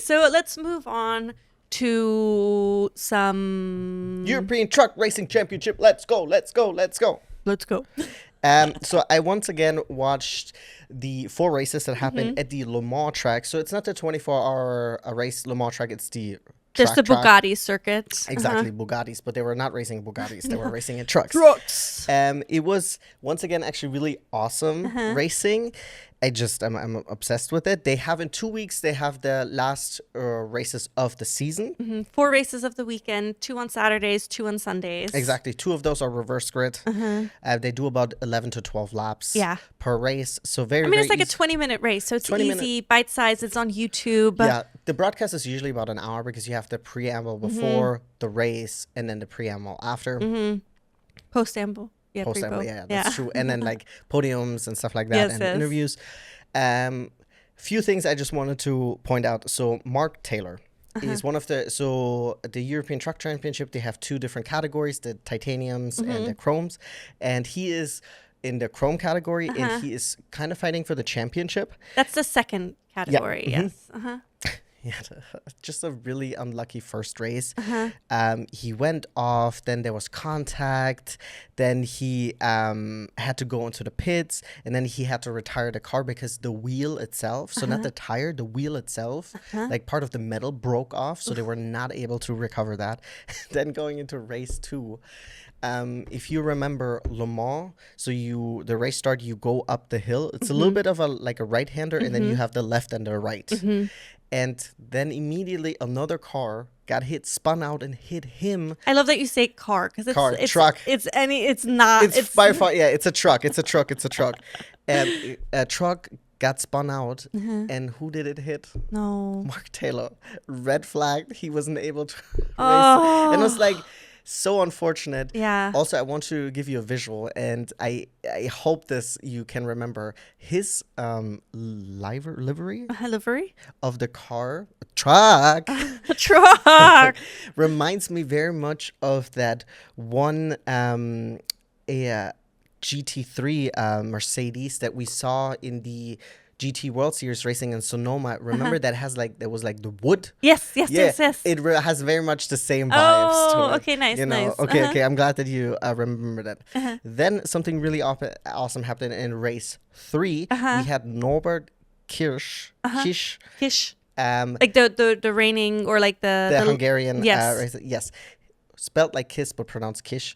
so let's move on to some European Truck Racing Championship. Let's go. So I once again watched the 4 races that happened at the Le Mans track. So it's not the 24-hour race Le Mans track. It's the just the track. Bugatti circuit. Exactly, Bugattis, but they were not racing Bugattis. They were racing in trucks. It was once again actually really awesome racing. I'm obsessed with it. They have in 2 weeks. They have the last races of the season. 4 races of the weekend, 2 on Saturdays, 2 on Sundays. Exactly. 2 of those are reverse grid. They do about 11 to 12 laps per race. So it's like a 20-minute race, so it's easy, bite size. It's on YouTube. Yeah, the broadcast is usually about an hour because you have the preamble before the race and then the preamble after. Post-amble. Yeah, Post-amble, that's true. And then like podiums and stuff like that, and interviews. Few things I just wanted to point out. So Mark Taylor is one of the European Truck Championship. They have 2 different categories: the titaniums and the chromes, and he is in the chrome category, and he is kind of fighting for the championship. That's the second category. Yes. Yeah, just a really unlucky first race. He went off, then there was contact, then he had to go into the pits, and then he had to retire the car because the wheel itself, so not the tire, the wheel itself, like part of the metal broke off, so they were not able to recover that. Then going into race 2, if you remember Le Mans, so the race start, you go up the hill. It's a little bit of a right-hander, and then you have the left and the right. And then immediately another car got hit, spun out, and hit him. I love that you say car because it's truck. It's not. It's by far, it's a truck. And a truck got spun out, and who did it hit? No. Mark Taylor. Red flagged. He wasn't able to race. And it was like so unfortunate. Yeah. Also, I want to give you a visual, and I hope you can remember his livery of the truck. Truck Reminds me very much of that one GT3 Mercedes that we saw in the GT World Series racing in Sonoma. Remember that was the wood? Yes. It has very much the same vibes to it. Okay, nice, nice. Okay, I'm glad that you remember that. Then something really awesome happened in race 3. We had Norbert Kirsch. Like the reigning, or like the Hungarian racer. Yes. Spelled like kiss but pronounced Kish.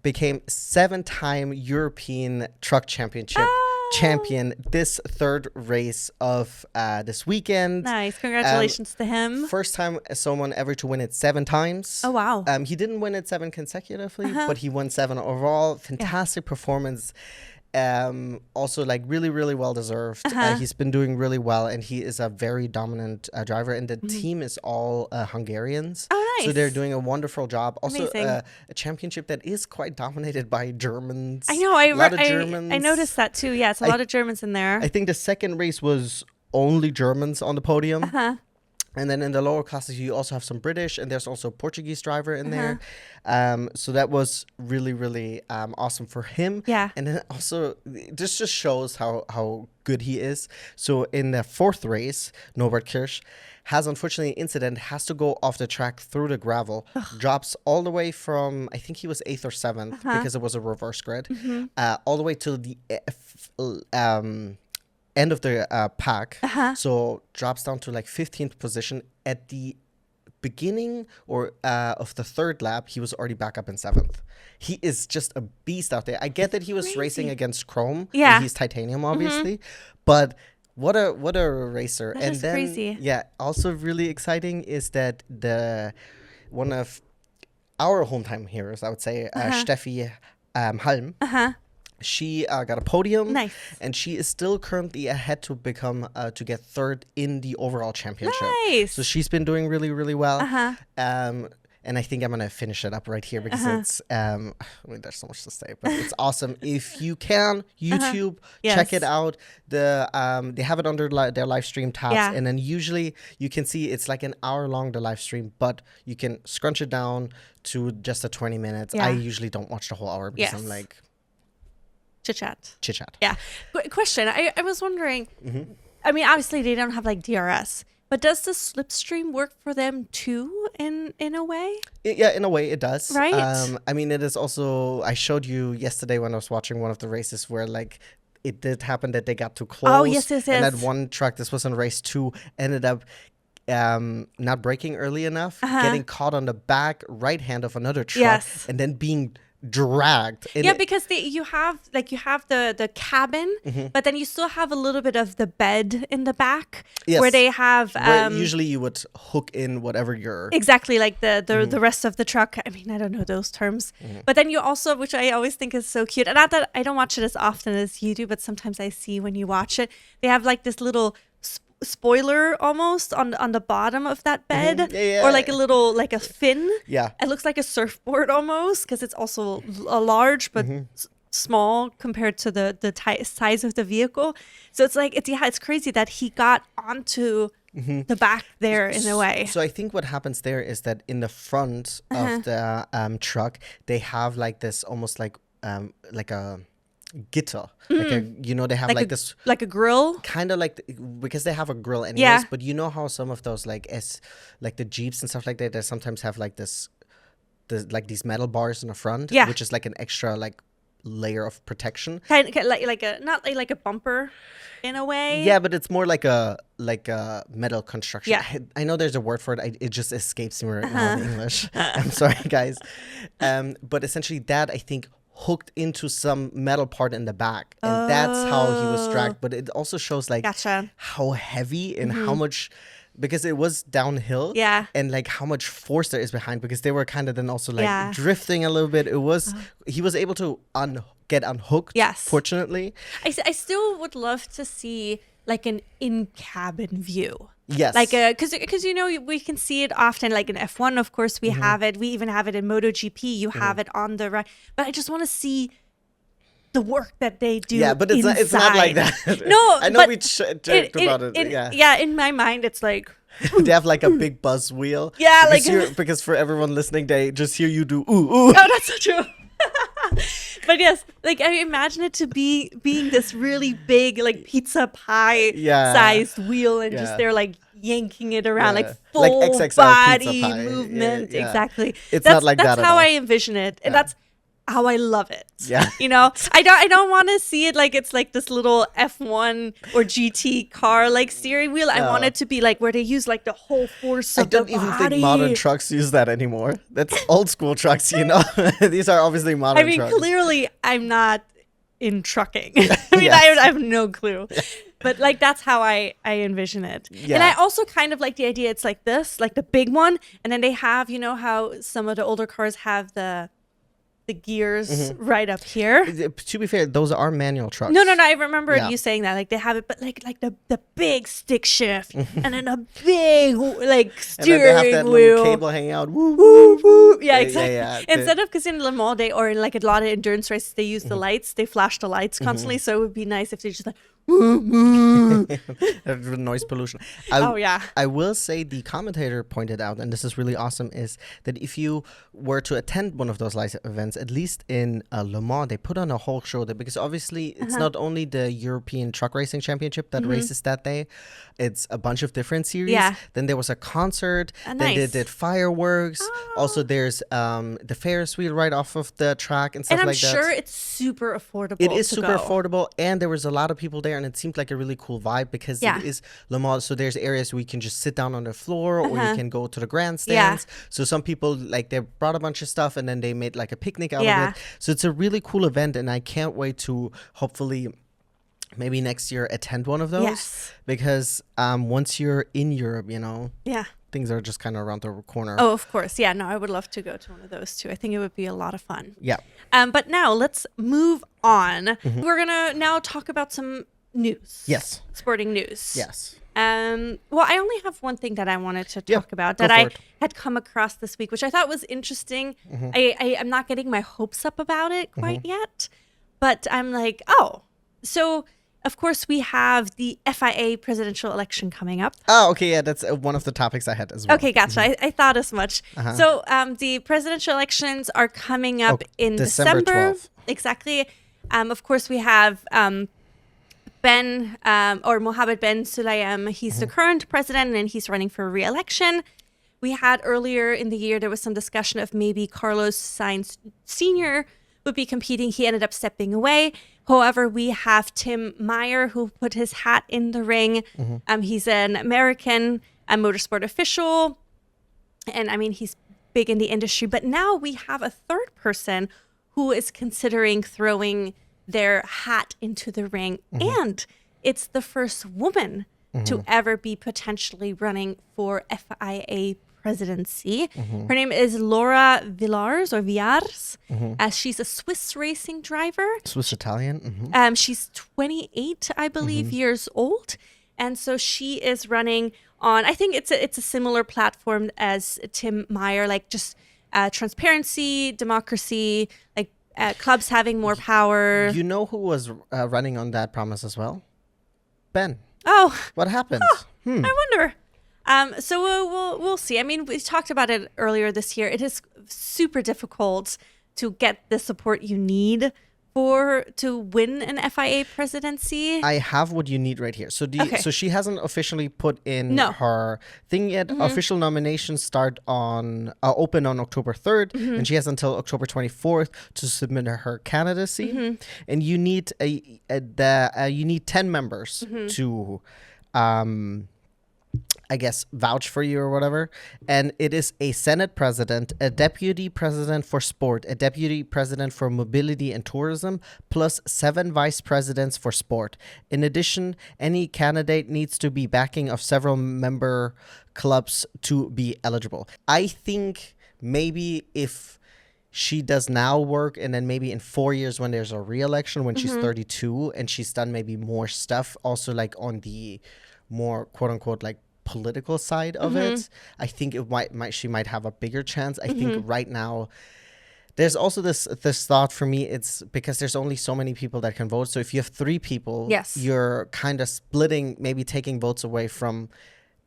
Became 7-time European Truck Championship champion this 3rd race of this weekend. Nice. Congratulations to him. First time someone ever to win it 7 times. Oh, wow. He didn't win it 7 consecutively, but he won 7 overall. Fantastic performance. Also like really, really well deserved. He's been doing really well, and he is a very dominant driver, and the team is all Hungarians. Oh, nice. So they're doing a wonderful job. Also Amazing. A championship that is quite dominated by Germans. I know. A lot of Germans. I noticed that too. Yeah, it's a lot of Germans in there. I think the second race was only Germans on the podium. And then in the lower classes, you also have some British, and there's also a Portuguese driver in there. So that was really, really awesome for him. Yeah. And then also, this just shows how good he is. So in the 4th race, Norbert Kirsch has unfortunately an incident, has to go off the track through the gravel, drops all the way from, I think he was 8th or 7th because it was a reverse grid, all the way to the end of the pack. So drops down to like 15th position. At the beginning of the 3rd lap, he was already back up in 7th. He is just a beast out there. I get that he was racing against chrome. Yeah. He's titanium, obviously. But what a racer. That is crazy. Yeah, also really exciting is that one of our hometown heroes, I would say, Steffi Halm, she got a podium. Nice. And she is still currently ahead to become to get 3rd in the overall championship. Nice. So she's been doing really, really well. And I think I'm gonna finish it up right here because it's there's so much to say, but it's awesome. If you can, YouTube, check it out. They have it under their live stream tabs, and then usually you can see it's like an hour long, the live stream, but you can scrunch it down to just 20 minutes. I usually don't watch the whole hour because I'm like chit chat. Yeah. Question. I was wondering. I mean, obviously they don't have like DRS. But does the slipstream work for them too in a way? Yeah, in a way it does. Right. I mean, it is also, I showed you yesterday when I was watching one of the races where like it did happen that they got too close. Oh, yes. And that one truck, this was on race 2, ended up not braking early enough, getting caught on the back right hand of another truck, and then being dragged. Because you have the cabin, but then you still have a little bit of the bed in the back where they have. Where usually you would hook in whatever you're. Exactly, like the rest of the truck. I mean, I don't know those terms, but then you also, which I always think is so cute, and not that I don't watch it as often as you do, but sometimes I see when you watch it, they have like this little spoiler almost on the bottom of that bed, or like a little, like a fin. It looks like a surfboard almost, because it's also a large but small compared to the size of the vehicle. So it's like it's crazy that he got onto the back there in a way. So I think what happens there is that in the front of the truck they have like this almost like a gitter, they have like this, like a grill, kind of like because they have a grill anyways. But you know how some of those like the Jeeps and stuff like that, they sometimes have like like these metal bars in the front, which is like an extra like layer of protection, kind of like a, not like a bumper in a way. Yeah, but it's more like a metal construction. I know there's a word for it. It just escapes me right now in English. I'm sorry, guys. But essentially that, I think, hooked into some metal part in the back, and that's how he was dragged. But it also shows like how heavy and how much, because it was downhill, and like how much force there is behind, because they were kind of then also like drifting a little bit. It was he was able to get unhooked. Fortunately, I still would love to see like an in-cabin view. Yes. Like, because we can see it often, like in F1, of course, we have it. We even have it in MotoGP. You have it on the right. But I just want to see the work that they do. Yeah, but it's not like that. No, I know we joked about it. Yeah, in my mind, it's like. They have like a big buzz wheel. Yeah, because for everyone listening, they just hear you do ooh, ooh. Oh, that's so true. But yes, like I imagine it to being this really big, like pizza pie sized wheel, and just they're like yanking it around, like full like XXL body pizza pie. movement. Exactly. It's not like that at all. That's how I envision it, and that's how I love it. Yeah. I don't want to see it like it's like this little F1 or GT car like steering wheel. I want it to be like where they use like the whole force of the body. I don't even think modern trucks use that anymore. That's old school trucks, These are obviously modern trucks. I mean, clearly I'm not in trucking. I mean, I have no clue. But like that's how I envision it. Yeah. And I also kind of like the idea it's like this, like the big one, and then they have, how some of the older cars have the gears right up here. To be fair, those are manual trucks. No. I remember you saying that. Like they have it, but like the big stick shift and then a big like steering and then they have that wheel. Little cable hanging out. Woo, woo, woo. Yeah, exactly. Yeah. Instead of, because in Le Mans or like a lot of endurance races, they use the lights. They flash the lights constantly. So it would be nice if they just like noise pollution. I will say the commentator pointed out, and this is really awesome, is that if you were to attend one of those live events, at least in Le Mans, they put on a whole show there, because obviously it's not only the European Truck Racing Championship that races that day, it's a bunch of different series. Then there was a concert, then they did fireworks. Also there's the Ferris wheel right off of the track and stuff like that. And I'm sure it's super affordable. It is super affordable, and there was a lot of people there, and it seemed like a really cool vibe, because it is Le Mans, so there's areas where you can just sit down on the floor, or you can go to the grandstands. So some people, like, they brought a bunch of stuff and then they made like a picnic out of it. So it's a really cool event, and I can't wait to hopefully maybe next year attend one of those, because once you're in Europe, things are just kind of around the corner. Oh, of course. Yeah, no, I would love to go to one of those too. I think it would be a lot of fun. Yeah. But now let's move on. We're going to now talk about some news. Yes. Sporting news. Yes. Well, I only have one thing that I wanted to talk about that I had come across this week, which I thought was interesting. I'm not getting my hopes up about it quite yet, but I'm like, so of course we have the FIA presidential election coming up. Oh, okay. Yeah, that's one of the topics I had as well. Okay, gotcha. I thought as much. So the presidential elections are coming up in December. 12th. Exactly. Of course we have Ben or Mohammed bin Sulayem, he's the current president and he's running for re-election. We had earlier in the year, there was some discussion of maybe Carlos Sainz Sr. would be competing. He ended up stepping away. However, we have Tim Meyer, who put his hat in the ring. He's an American motorsport official. And I mean, he's big in the industry. But now we have a third person who is considering throwing their hat into the ring. And it's the first woman to ever be potentially running for FIA presidency. Her name is Laura Villars, as she's a Swiss racing driver. Swiss Italian. She's 28, I believe, years old. And so she is running on, I think it's a similar platform as Tim Meyer, like just transparency, democracy, like clubs having more power. You know who was running on that promise as well? Ben. Oh. What happened? I wonder. So we'll see. I mean, we talked about it earlier this year. It is super difficult to get the support you need to win an FIA presidency. I have what you need right here. So so she hasn't officially put in her thing yet. Official nominations start on open on October 3rd, and she has until October 24th to submit her candidacy. And you need you need 10 members to I guess, vouch for you or whatever. And it is a Senate president, a deputy president for sport, a deputy president for mobility and tourism, plus 7 vice presidents for sport. In addition, any candidate needs to be backing of several member clubs to be eligible. I think maybe if she does now work, and then maybe in 4 years when there's a re-election, when she's 32 and she's done maybe more stuff, also like on the more quote unquote like political side of it, I think she might have a bigger chance. I think right now there's also this thought for me, it's because there's only so many people that can vote. So if you have 3 people, you're kind of splitting, maybe taking votes away from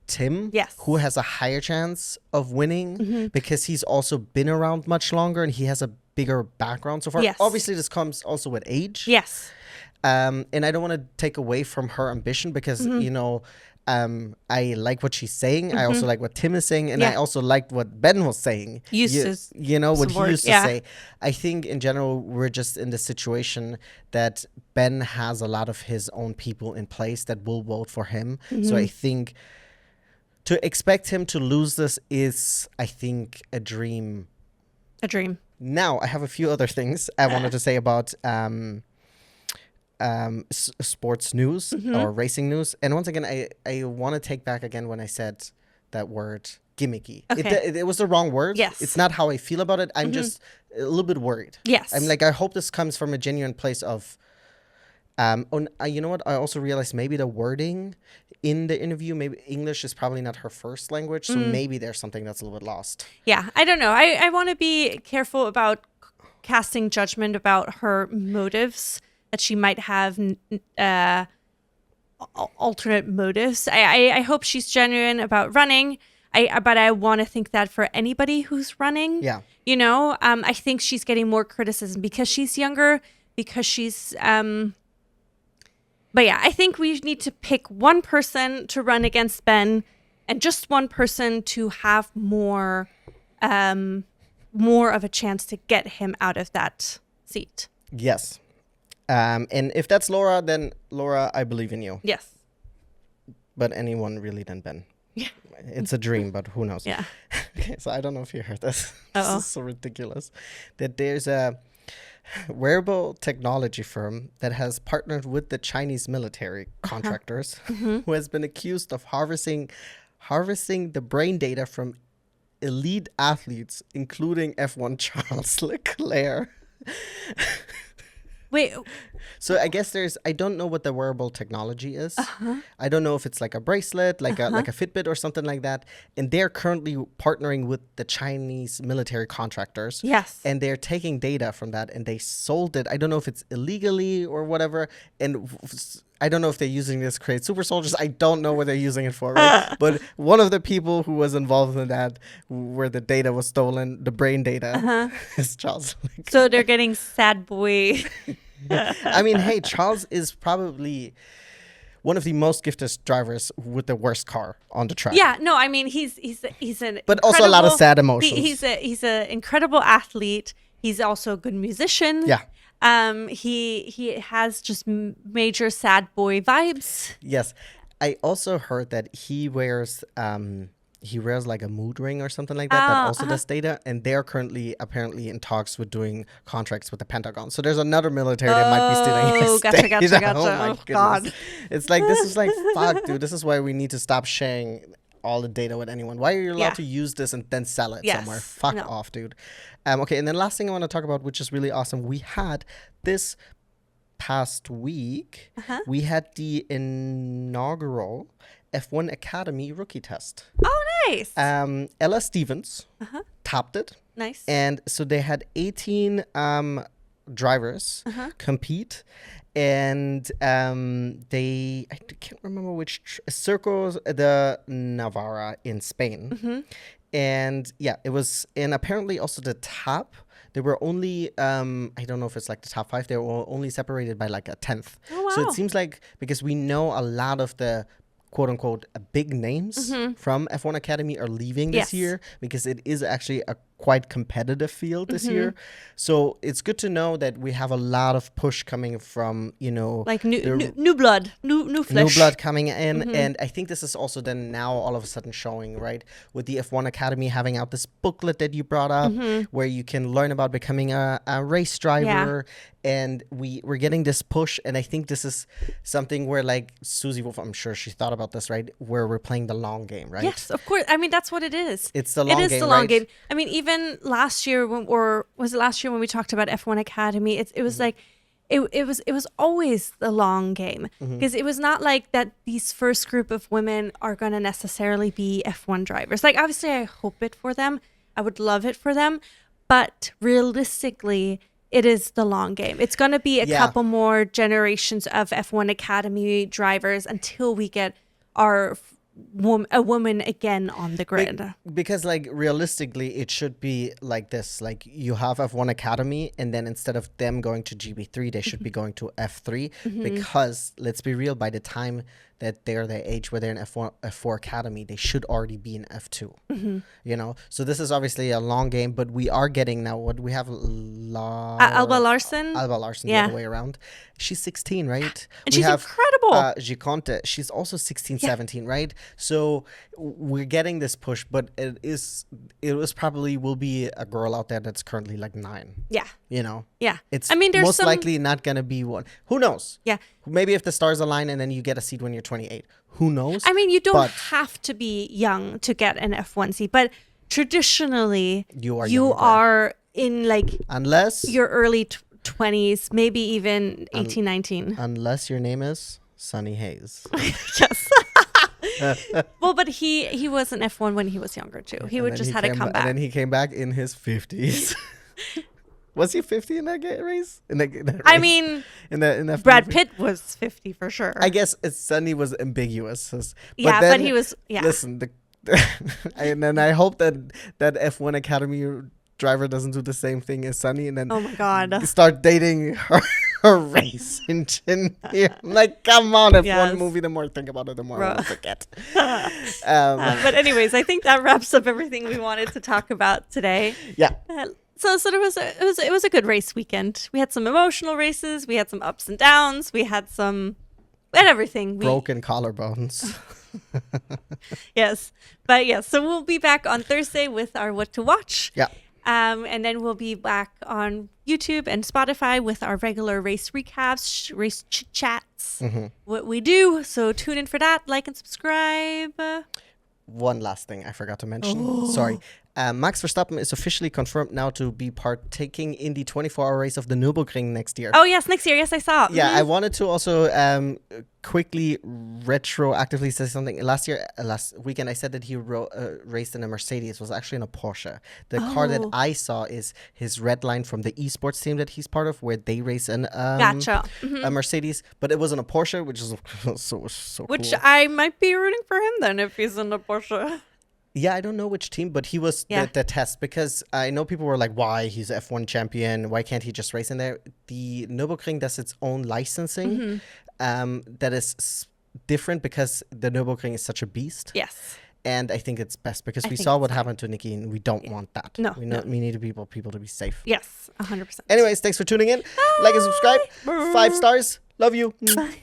Tim, who has a higher chance of winning because he's also been around much longer and he has a bigger background so far. Obviously this comes also with age. And I don't want to take away from her ambition because, you know, I like what she's saying. I also like what Tim is saying. And I also liked what Ben was saying. What he used to say. I think in general, we're just in the situation that Ben has a lot of his own people in place that will vote for him. So I think to expect him to lose this is, I think, a dream. A dream. Now, I have a few other things I wanted to say about sports news or racing news. And once again, I want to take back again when I said that word gimmicky. It was the wrong word. It's not how I feel about it. I'm just a little bit worried. I'm like, I hope this comes from a genuine place of you know what? I also realized maybe the wording in the interview, maybe English is probably not her first language. So maybe there's something that's a little bit lost. Yeah, I don't know. I want to be careful about casting judgment about her motives, that she might have alternate motives. I hope she's genuine about running. But I want to think that for anybody who's running, you know, I think she's getting more criticism because she's younger, because she's, but yeah, I think we need to pick one person to run against Ben and just one person to have more of a chance to get him out of that seat. Yes. And if that's Laura, then Laura, I believe in you. Yes. But anyone really, then Ben. Yeah. It's a dream, but who knows? Yeah. Okay, so I don't know if you heard this. This is so ridiculous. That there's a wearable technology firm that has partnered with the Chinese military contractors who has been accused of harvesting the brain data from elite athletes, including F1 Charles Leclerc. Wait. So I guess I don't know what the wearable technology is. I don't know if it's like a bracelet, like a Fitbit or something like that. And they're currently partnering with the Chinese military contractors. Yes. And they're taking data from that and they sold it. I don't know if it's illegally or whatever. And I don't know if they're using this to create super soldiers. I don't know what they're using it for, right? But one of the people who was involved in that, where the data was stolen, the brain data, is Charles Leclerc. So they're getting sad boy. I mean, hey, Charles is probably one of the most gifted drivers with the worst car on the track. Yeah, no, I mean he's an But also a lot of sad emotions. He's an incredible athlete. He's also a good musician. Yeah. He has just major sad boy vibes. Yes. I also heard that he wears like a mood ring or something like that also does data, and they're currently apparently in talks with doing contracts with the Pentagon. So there's another military that might be stealing his data. Gotcha. Oh my goodness. God. It's like, this is like, fuck, dude. This is why we need to stop sharing all the data with anyone. Why are you allowed to use this and then sell it somewhere? Fuck off, dude. Okay, and then last thing I want to talk about, which is really awesome, we had this past week, we had the inaugural F1 Academy rookie test. Oh, nice. Ella Stevens topped it. Nice. And so they had 18 drivers compete. And I can't remember which Circos de Navarra in Spain. And yeah, it was, and apparently also the top, they were only, I don't know if it's like the top 5, they were only separated by like a 10th. Oh, wow. So it seems like, because we know a lot of the quote unquote big names from F1 Academy are leaving this year, because it is actually a quite competitive field this year. So it's good to know that we have a lot of push coming from, like new blood, new flesh. New blood coming in. And I think this is also then now all of a sudden showing, right, with the F1 Academy having out this booklet that you brought up, where you can learn about becoming a race driver. And we're getting this push, and I think this is something where, like, Susie Wolf, I'm sure she thought about this, right, where we're playing the long game, right? Yes, of course. I mean, that's what it is. It's the long game, It is the long game. I mean, even last year, when we talked about F1 Academy, it was like, it was always the long game, because it was not like that these first group of women are going to necessarily be F1 drivers. Like, obviously, I hope it for them. I would love it for them. But realistically, it is the long game. It's going to be a couple more generations of F1 Academy drivers until we get a woman again on the grid. Because, like, realistically, it should be like this. Like, you have F1 Academy, and then instead of them going to GB3, they should be going to F3. Because, let's be real, by the time that they're the age where they're in F4 Academy, they should already be in F2. So this is obviously a long game, but we are getting now what we have. Alba Larson, the other way around. She's 16, right? And she's incredible. Giconte, she's also 16, 17, right? So we're getting this push, but will be a girl out there that's currently like 9. Yeah. Yeah. It's there's most likely not going to be one. Who knows? Yeah. Maybe if the stars align and then you get a seat when you're 28. Who knows? You don't have to be young to get an F1 seat, but traditionally you are in like unless your early 20s, maybe even 18, 19. Unless your name is Sonny Hayes. Yes. Well, but he was an F1 when he was younger too. He would just had to come back. And then he came back in his 50s. Was he 50 in that race? In that race? I mean, in that Brad movie? Pitt was 50 for sure. I guess Sonny was ambiguous. But he was. Yeah. Listen, and then I hope that F1 Academy driver doesn't do the same thing as Sonny, and then oh my god, start dating her race engineer. Like, come on! F1 movie. The more I think about it, the more I want to forget. But anyways, I think that wraps up everything we wanted to talk about today. Yeah. So it was a good race weekend. We had some emotional races. We had some ups and downs. We had everything. Broken collarbones. Yes. But yes, so we'll be back on Thursday with our What to Watch. Yeah. And then we'll be back on YouTube and Spotify with our regular race recaps, race chats, what we do. So tune in for that. Like and subscribe. One last thing I forgot to mention. Sorry. Max Verstappen is officially confirmed now to be partaking in the 24-hour race of the Nürburgring next year. Oh, yes, next year. Yes, I saw. Yeah, I wanted to also quickly retroactively say something. Last weekend, I said that he raced in a Mercedes. It was actually in a Porsche. The car that I saw is his red line from the esports team that he's part of, where they race in gotcha. A Mercedes. But it wasn't a Porsche, which is so which cool. I might be rooting for him then if he's in a Porsche. Yeah, I don't know which team, but he was the test, because I know people were like, why? He's an F1 champion. Why can't he just race in there? The Nürburgring does its own licensing that is different because the Nürburgring is such a beast. Yes. And I think it's best because I we think saw it's what fine. happened to Nikki, and we don't want that. No, we no. need people to be safe. Yes, 100%. Anyways, thanks for tuning in. Like and subscribe. Bye. 5 stars. Love you. Bye.